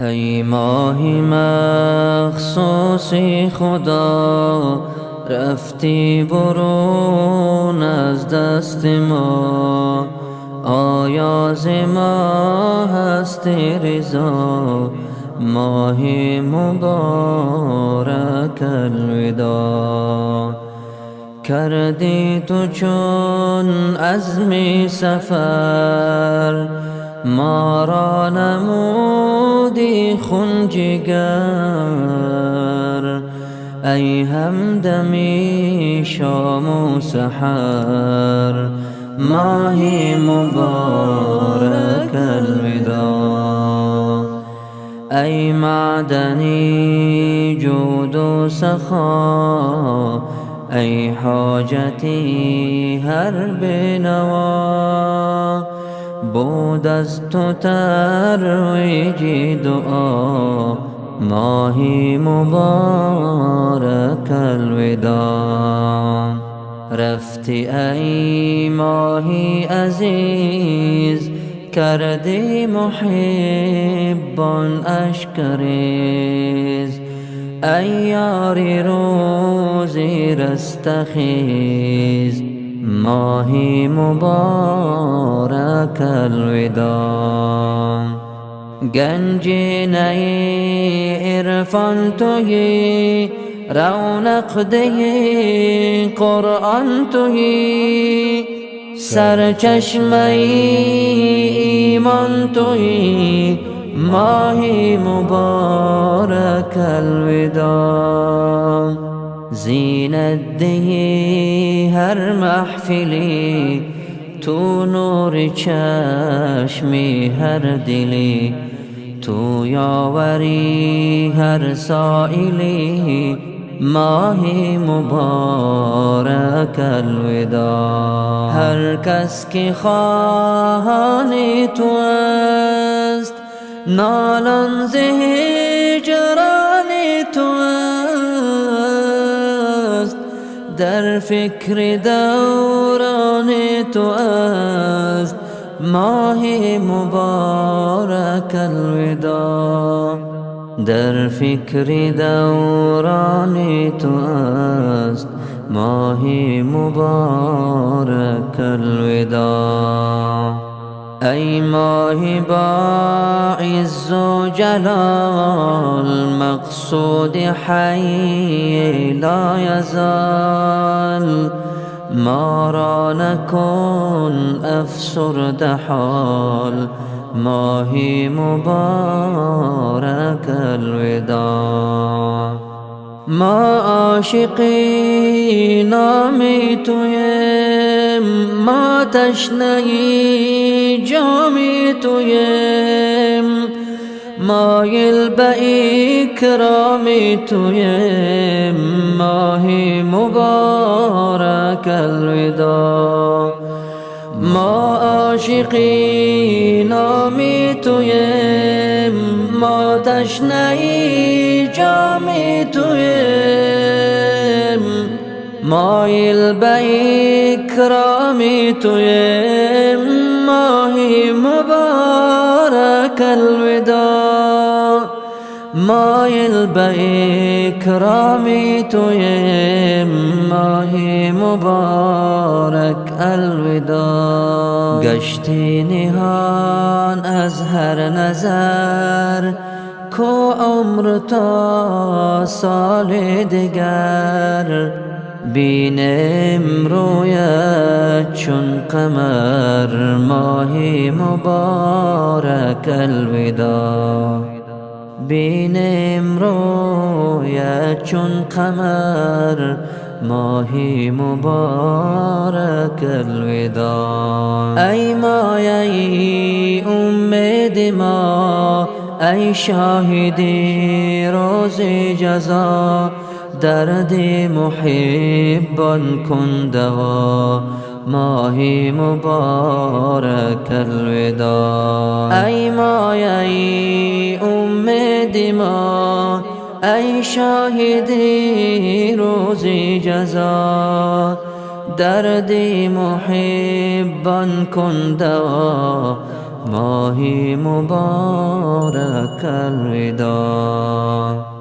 ای ماهی مخصوصی خدا، رفتی برون از دست ما. آیا ز ما هستی رضا؟ ماهی مبارک الوداع. کردی تو چون عزمی سفر، ما را نمودی خون جگر. ای همدمی شام و سحر، ماهی مبارک الوداع. ای معدنی جود و سخا، ای حاجتی هر بنوا. بود از تو ترویج دعا، ماهی مبارک الوداع. رفتی ای ماهی عزیز، کردی محبان اشکریز. ای یاری روزی رستخیز، ماهی مبارک الوداع. گنجی نی عرفان تویی، رونق دهی قرآن تویی. سرچشمه ایمان تویی، ماهی مبارک الوداع. زینت دهی هر محفلی، تو نور چشمی هر دلی. تو یاوری هر سائلی، ماهی مبارک الوداع. هر کس که خواهان تو است، نالان ز هجران تو است. در فکر دوران تو است، ماهی مبارک الوداع. در فکر دوران تو است، ماهی مبارک الوداع. ای ماهی با عز و جلال، مقصود حی لا یزال. ما را نکن افسرده حال، ماهی مبارک الوداع. ما عاشقی نامی تویم، ما تشنه جامی تویم. مایل به اکرامی تویم، ماهی مبارک الوداع. ما عاشقی نامی تویم، ما تشنه جامی تویم. مایل به اکرامی تویم، ماهی مبارک الوداع. مایل به اکرامی تویم، ماهی مبارک الوداع. گشتی نهان از هر نظر، کو عمر تا سال دگر. بینم رویت چون قمر، ماهی مبارک الوداع. بینم رویت چون قمر، ماهی مبارک الوداع. ای مایه امید ما، ای شاهدی روز جزا. درد محبان کن دوا، ماهی مبارک الوداع. ای مایه امید ما، ای شاهدی روز جزا. درد محبان کن دوا، ماهی مبارک الوداع.